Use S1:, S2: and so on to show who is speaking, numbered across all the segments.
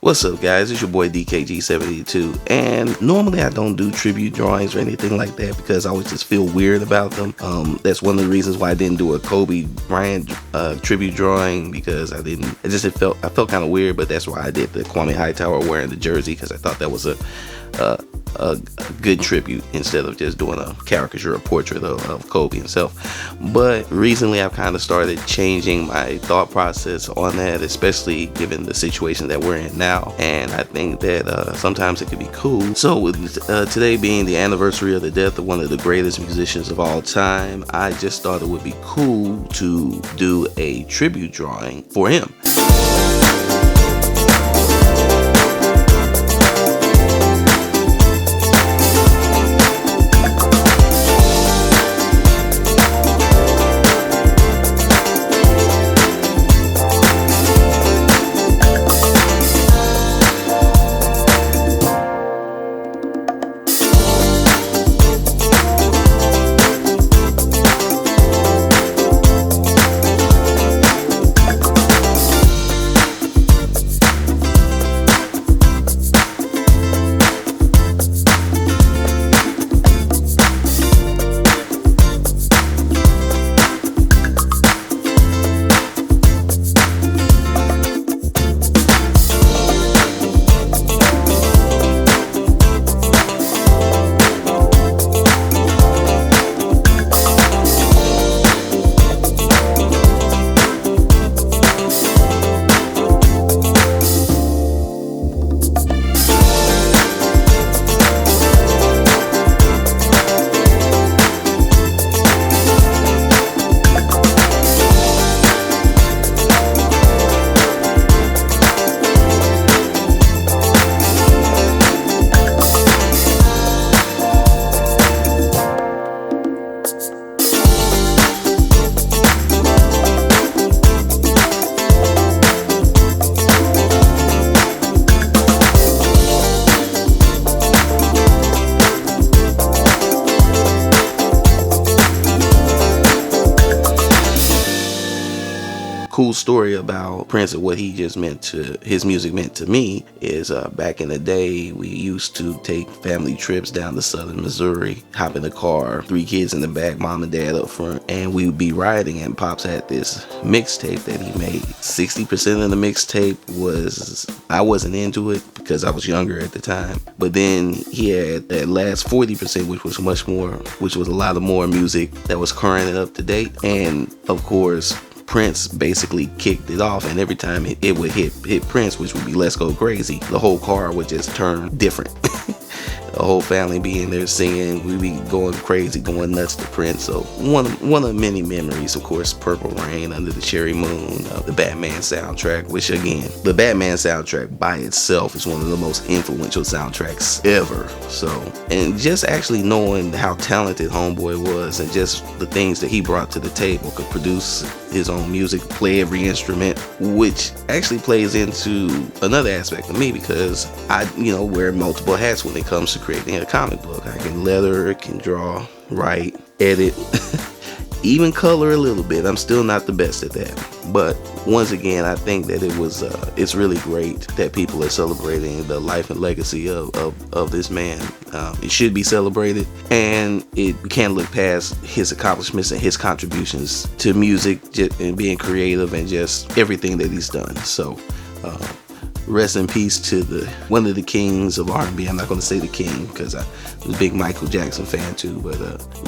S1: What's up, guys? It's your boy DKG782, and normally I don't do tribute drawings or anything like that because I always just feel weird about them. That's one of the reasons why I didn't do a Kobe Bryant tribute drawing, because I felt kind of weird. But that's why I did the KWAME HIGHTOWER wearing the jersey, because I thought that was a good tribute instead of just doing a caricature or portrait of Kobe himself. But recently I've kind of started changing my thought process on that, especially given the situation that we're in now, and I think that sometimes it could be cool. So with today being the anniversary of the death of one of the greatest musicians of all time, I just thought it would be cool to do a tribute drawing for him. Cool story about Prince and what he just his music meant to me is back in the day, we used to take family trips down to southern Missouri, hop in the car, 3 kids in the back, mom and dad up front, and we would be riding, and Pops had this mixtape that he made. 60% of the mixtape was, I wasn't into it because I was younger at the time, but then he had that last 40%, which was a lot of more music that was current and up to date. And of course, Prince basically kicked it off, and every time it would hit Prince, which would be Let's Go Crazy, the whole car would just turn different. The whole family being there singing, we'd be going crazy, going nuts to Prince. So one of many memories, of course, Purple Rain, Under the Cherry Moon, the Batman soundtrack, which again, the Batman soundtrack by itself is one of the most influential soundtracks ever. So, and just actually knowing how talented Homeboy was, and just the things that he brought to the table, could produce his own music, play every instrument, which actually plays into another aspect of me, because I, wear multiple hats when it comes to creating a comic book. I can letter, can draw, write, edit, even color a little bit. I'm still not the best at that. But once again, I think that it's really great that people are celebrating the life and legacy of this man. It should be celebrated, and it can't look past his accomplishments and his contributions to music and being creative and just everything that he's done. So rest in peace to one of the kings of R&B. I'm not going to say the king because I was a big Michael Jackson fan too, but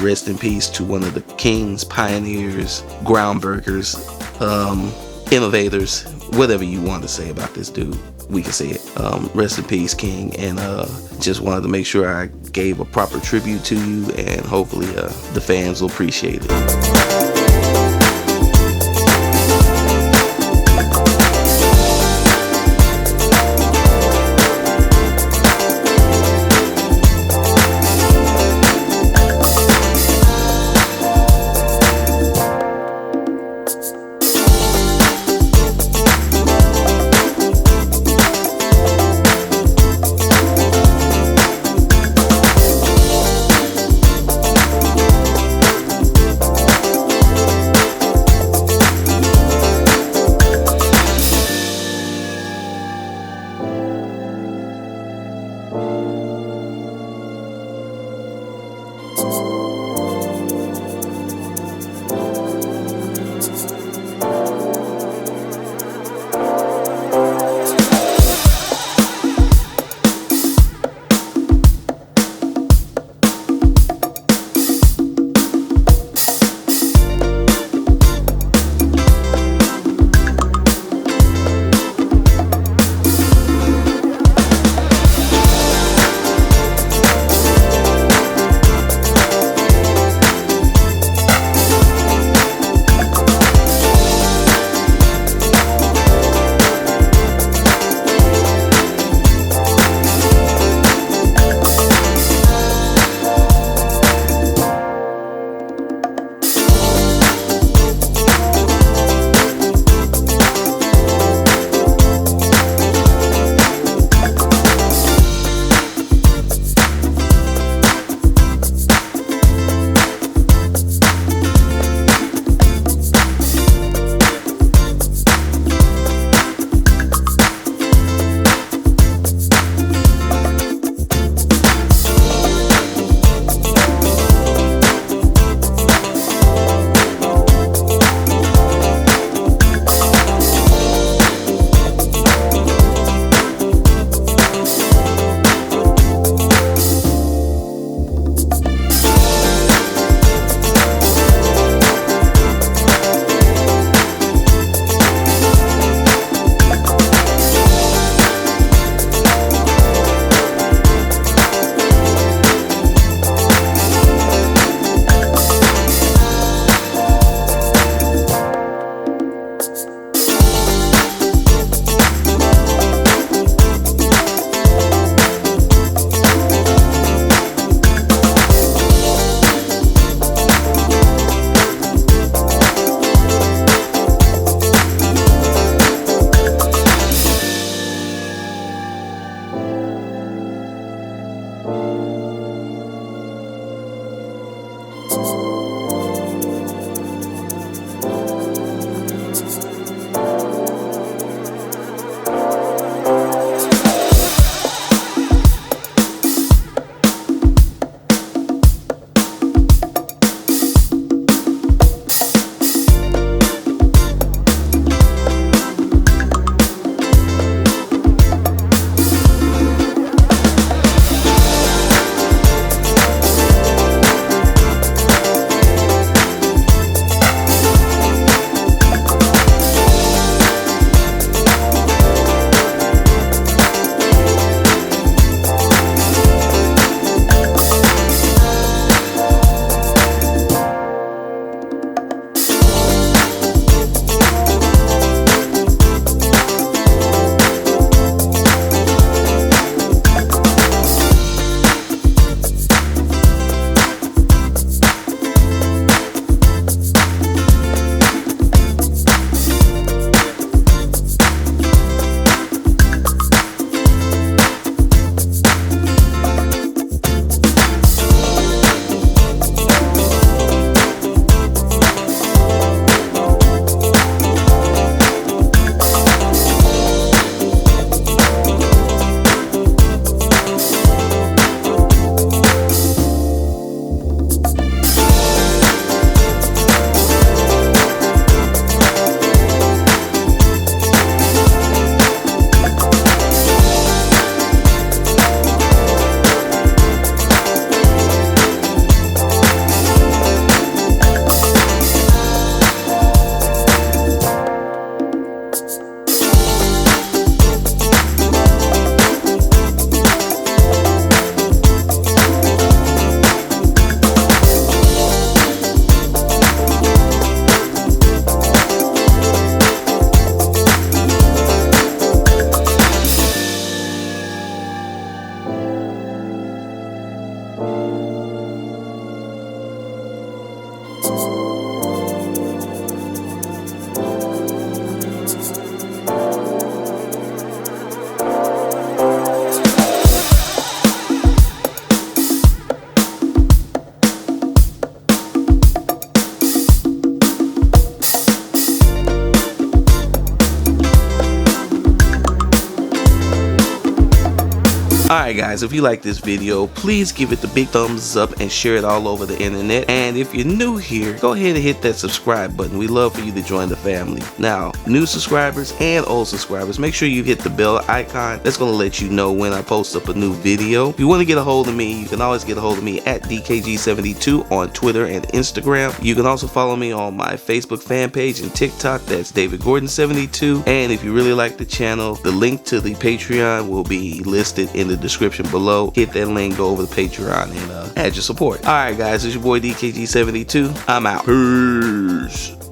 S1: rest in peace to one of the kings, pioneers, groundbreakers, innovators, whatever you want to say about this dude, we can say it. Rest in peace, King. And just wanted to make sure I gave a proper tribute to you, and hopefully the fans will appreciate it. Alright guys, if you like this video, please give it the big thumbs up and share it all over the internet. And if you're new here, go ahead and hit that subscribe button. We love for you to join the family. Now, new subscribers and old subscribers, make sure you hit the bell icon. That's going to let you know when I post up a new video. If you want to get a hold of me, you can always get a hold of me at DKG72 on Twitter and Instagram. You can also follow me on my Facebook fan page and TikTok. That's David Gordon72. And if you really like the channel, the link to the Patreon will be listed in the description below. Hit that link, go over to Patreon, and add your support. Alright guys, it's your boy DKG72. I'm out. Peace.